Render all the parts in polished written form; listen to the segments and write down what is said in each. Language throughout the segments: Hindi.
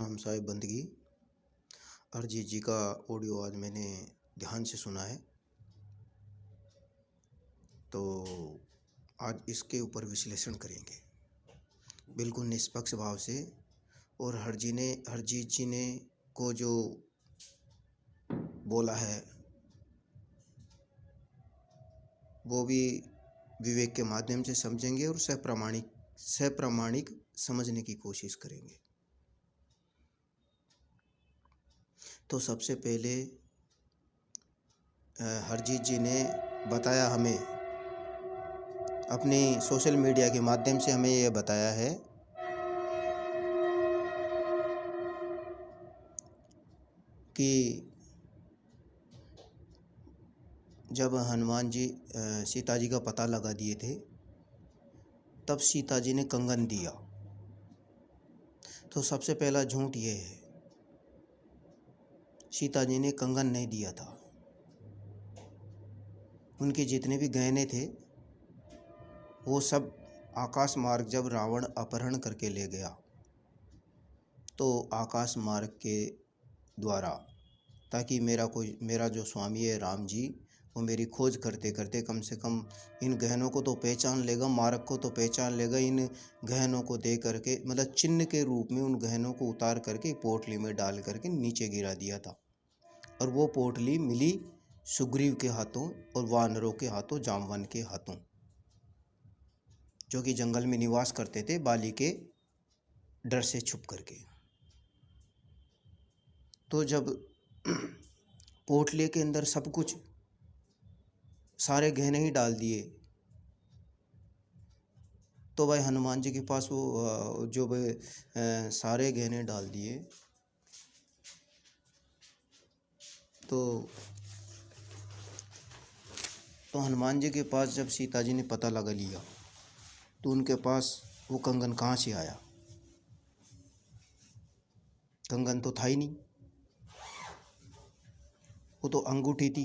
हम साहिब बंदगी अरिजीत जी का ऑडियो आज मैंने ध्यान से सुना है, तो आज इसके ऊपर विश्लेषण करेंगे बिल्कुल निष्पक्ष भाव से। और अरिजीत जी ने को जो बोला है वो भी विवेक के माध्यम से समझेंगे और सप्रमाणिक समझने की कोशिश करेंगे। तो सबसे पहले अरिजीत जी ने बताया हमें, अपनी सोशल मीडिया के माध्यम से हमें यह बताया है कि जब हनुमान जी सीता जी का पता लगा दिए थे तब सीता जी ने कंगन दिया। तो सबसे पहला झूठ ये है, सीता जी ने कंगन नहीं दिया था। उनके जितने भी गहने थे वो सब आकाश मार्ग जब रावण अपहरण करके ले गया तो आकाश मार्ग के द्वारा, ताकि मेरा जो स्वामी है राम जी, वो मेरी खोज करते करते कम से कम इन गहनों को तो पहचान लेगा, मार्ग को तो पहचान लेगा। इन गहनों को दे करके, मतलब चिन्ह के रूप में उन गहनों को उतार करके पोटली में डाल करके नीचे गिरा दिया था। और वो पोटली मिली सुग्रीव के हाथों और वानरों के हाथों, जामवन के हाथों, जो कि जंगल में निवास करते थे बाली के डर से छुप करके। तो जब पोटली के अंदर सब कुछ, सारे गहने ही डाल दिए, तो भाई हनुमान जी के पास वो जो सारे गहने डाल दिए तो हनुमान जी के पास जब सीता जी ने पता लगा लिया तो उनके पास वो कंगन कहाँ से आया? कंगन तो था ही नहीं, वो तो अंगूठी थी।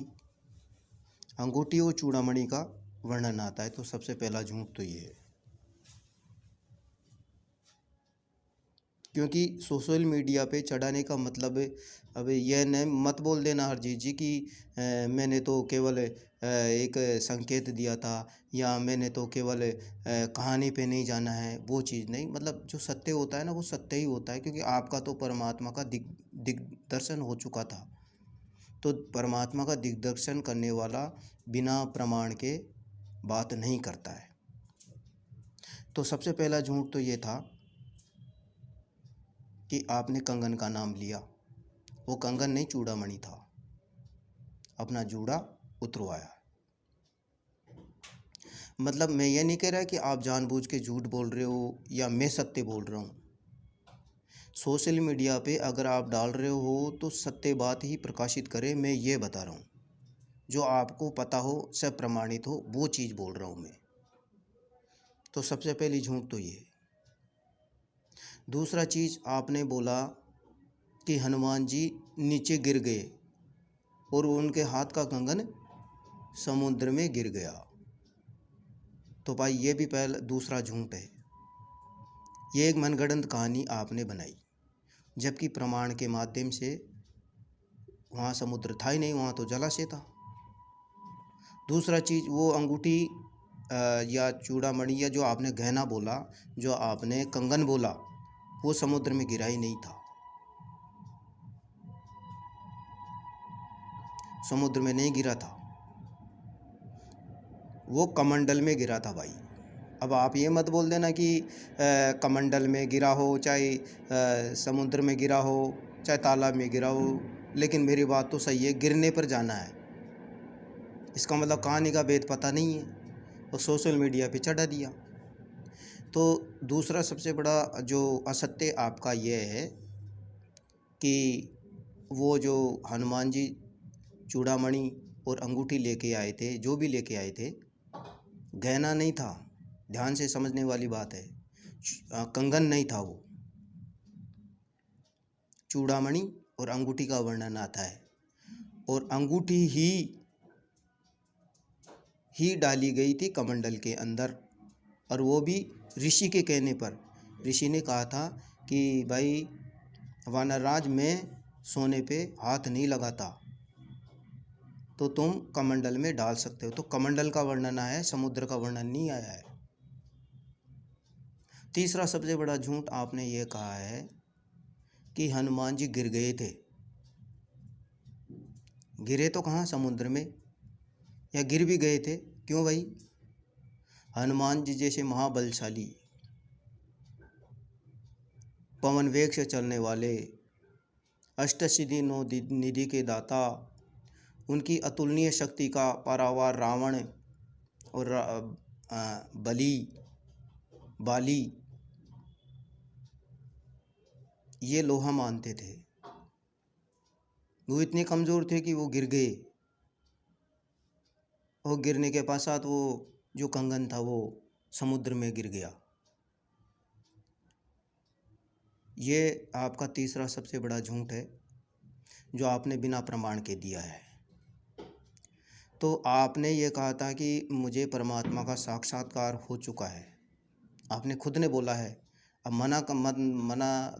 अंगूठी और चूड़ामणि का वर्णन आता है। तो सबसे पहला झूठ तो ये है, क्योंकि सोशल मीडिया पे चढ़ाने का मतलब अब यह न मत बोल देना अरिजीत जी कि मैंने तो केवल एक संकेत दिया था, या मैंने तो केवल कहानी पे नहीं जाना है, वो चीज़ नहीं। मतलब जो सत्य होता है ना, वो सत्य ही होता है, क्योंकि आपका तो परमात्मा का दिग्दर्शन हो चुका था। तो परमात्मा का दिग्दर्शन करने वाला बिना प्रमाण के बात नहीं करता है। तो सबसे पहला झूठ तो ये था कि आपने कंगन का नाम लिया। वो कंगन नहीं, चूड़ामणि था, अपना जूड़ा उतरवाया। मतलब मैं ये नहीं कह रहा कि आप जानबूझ के झूठ बोल रहे हो या मैं सत्य बोल रहा हूँ। सोशल मीडिया पे अगर आप डाल रहे हो तो सत्य बात ही प्रकाशित करें, मैं ये बता रहा हूँ। जो आपको पता हो, सब प्रमाणित हो, वो चीज़ बोल रहा हूँ मैं। तो सबसे पहली झूठ तो ये। दूसरा चीज़, आपने बोला कि हनुमान जी नीचे गिर गए और उनके हाथ का कंगन समुद्र में गिर गया। तो भाई ये भी पहला दूसरा झूठ है। ये एक मनगढ़ंत कहानी आपने बनाई, जबकि प्रमाण के माध्यम से वहाँ समुद्र था ही नहीं, वहाँ तो जलाशय था। दूसरा चीज़, वो अंगूठी या चूड़ामणि या जो आपने गहना बोला, जो आपने कंगन बोला, वो समुद्र में गिरा ही नहीं था। समुद्र में नहीं गिरा था, वो कमंडल में गिरा था भाई। अब आप ये मत बोल देना कि कमंडल में गिरा हो, चाहे समुद्र में गिरा हो, चाहे तालाब में गिरा हो, लेकिन मेरी बात तो सही है, गिरने पर जाना है। इसका मतलब कहानी का भेद पता नहीं है और सोशल मीडिया पे चढ़ा दिया। तो दूसरा सबसे बड़ा जो असत्य आपका ये है कि वो जो हनुमान जी चूड़ामणि और अंगूठी लेके आए थे, जो भी लेके आए थे, गहना नहीं था। ध्यान से समझने वाली बात है, कंगन नहीं था, वो चूड़ामणि और अंगूठी का वर्णन आता है। और अंगूठी ही डाली गई थी कमंडल के अंदर, और वो भी ऋषि के कहने पर। ऋषि ने कहा था कि भाई वानरराज में सोने पे हाथ नहीं लगाता, तो तुम कमंडल में डाल सकते हो। तो कमंडल का वर्णन आया है, समुद्र का वर्णन नहीं आया है। तीसरा सबसे बड़ा झूठ आपने ये कहा है कि हनुमान जी गिर गए थे। गिरे तो कहाँ, समुद्र में, या गिर भी गए थे। क्यों भाई? हनुमान जी जैसे महाबलशाली, पवन वेग से चलने वाले, अष्टसिद्धि नौ निधि के दाता, उनकी अतुलनीय शक्ति का पारावार रावण और बाली ये लोहा मानते थे। वो इतने कमज़ोर थे कि वो गिर गए, और गिरने के पश्चात वो जो कंगन था वो समुद्र में गिर गया। ये आपका तीसरा सबसे बड़ा झूठ है जो आपने बिना प्रमाण के दिया है। तो आपने ये कहा था कि मुझे परमात्मा का साक्षात्कार हो चुका है, आपने खुद ने बोला है। अब मना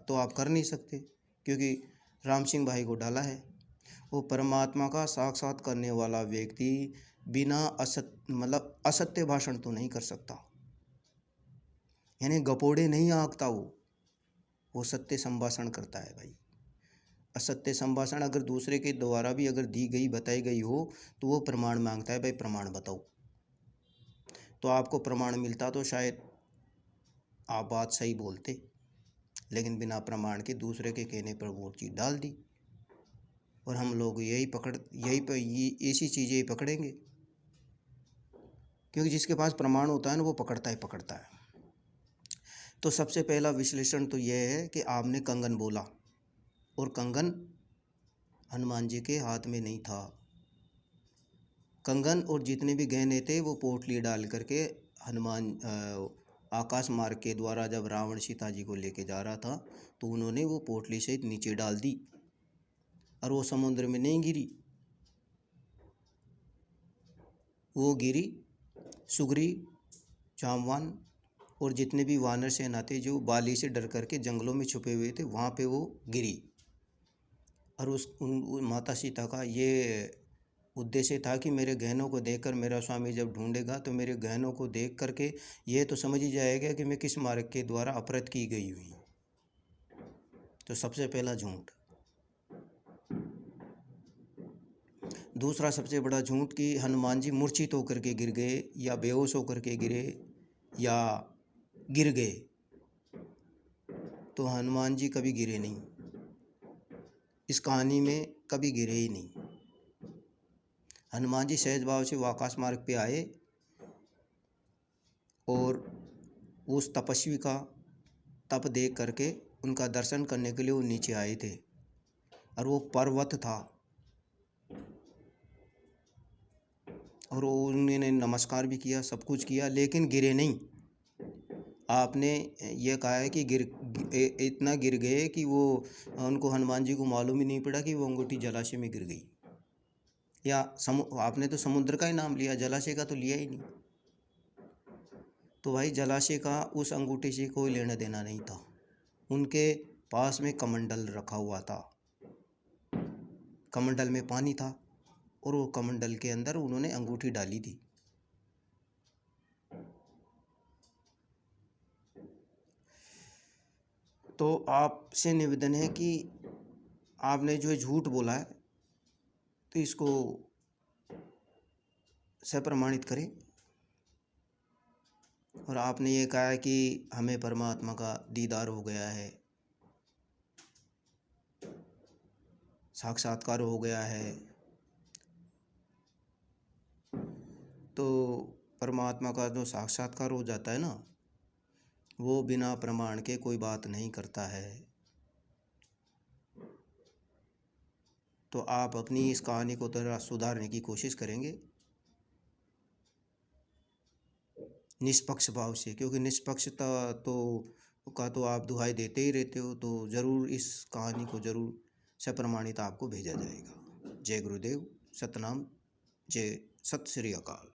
तो आप कर नहीं सकते, क्योंकि राम सिंह भाई को डाला है। वो परमात्मा का साक्षात करने वाला व्यक्ति बिना असत्य भाषण तो नहीं कर सकता, यानी गपोड़े नहीं आंकता। वो सत्य संभाषण करता है भाई। असत्य संभाषण अगर दूसरे के द्वारा भी अगर दी गई बताई गई हो तो वो प्रमाण मांगता है, भाई प्रमाण बताओ। तो आपको प्रमाण मिलता तो शायद आप बात सही बोलते, लेकिन बिना प्रमाण के दूसरे के कहने पर वो चीज़ डाल दी, और हम लोग ऐसी चीज़ें ही पकड़ेंगे, क्योंकि जिसके पास प्रमाण होता है ना वो पकड़ता है। तो सबसे पहला विश्लेषण तो यह है कि आपने कंगन बोला, और कंगन हनुमान जी के हाथ में नहीं था। कंगन और जितने भी गहने थे वो पोटली डाल करके आकाश मार्ग के द्वारा जब रावण सीता जी को लेके जा रहा था तो उन्होंने वो पोटली से नीचे डाल दी, और वो समुद्र में नहीं गिरी, वो गिरी सुग्रीव, जामवान और जितने भी वानर सेना थे जो बाली से डर करके जंगलों में छुपे हुए थे, वहाँ पे वो गिरी। और माता सीता का ये उद्देश्य था कि मेरे गहनों को देखकर मेरा स्वामी जब ढूंढेगा तो मेरे गहनों को देख करके ये तो समझ ही जाएगा कि मैं किस मार्ग के द्वारा अपहृत की गई हुई। तो सबसे पहला झूठ। दूसरा सबसे बड़ा झूठ कि हनुमान जी मूर्छित होकर के गिर गए, या बेहोश होकर के गिरे, या गिर गए। तो हनुमान जी कभी गिरे नहीं, इस कहानी में कभी गिरे ही नहीं। हनुमान जी सहज भाव से वो आकाश मार्ग पे आए, और उस तपस्वी का तप देख करके उनका दर्शन करने के लिए वो नीचे आए थे, और वो पर्वत था, और उन्होंने नमस्कार भी किया, सब कुछ किया, लेकिन गिरे नहीं। आपने ये कहा है कि इतना गिर गए कि वो उनको हनुमान जी को मालूम ही नहीं पड़ा कि वो अंगूठी जलाशय में गिर गई। या आपने तो समुद्र का ही नाम लिया, जलाशय का तो लिया ही नहीं। तो भाई जलाशय का उस अंगूठी से कोई लेना देना नहीं था। उनके पास में कमंडल रखा हुआ था, कमंडल में पानी था, और वो कमंडल के अंदर उन्होंने अंगूठी डाली थी। तो आपसे निवेदन है कि आपने जो झूठ बोला है तो इसको सप्रमाणित करें। और आपने ये कहा है कि हमें परमात्मा का दीदार हो गया है, साक्षात्कार हो गया है। तो परमात्मा का जो साक्षात्कार हो जाता है ना, वो बिना प्रमाण के कोई बात नहीं करता है। तो आप अपनी इस कहानी को थोड़ा सुधारने की कोशिश करेंगे निष्पक्ष भाव से, क्योंकि निष्पक्षता तो आप दुहाई देते ही रहते हो। तो ज़रूर इस कहानी को ज़रूर सप्रमाणित आपको भेजा जाएगा। जय गुरुदेव, सतनाम, जय, सत श्री अकाल।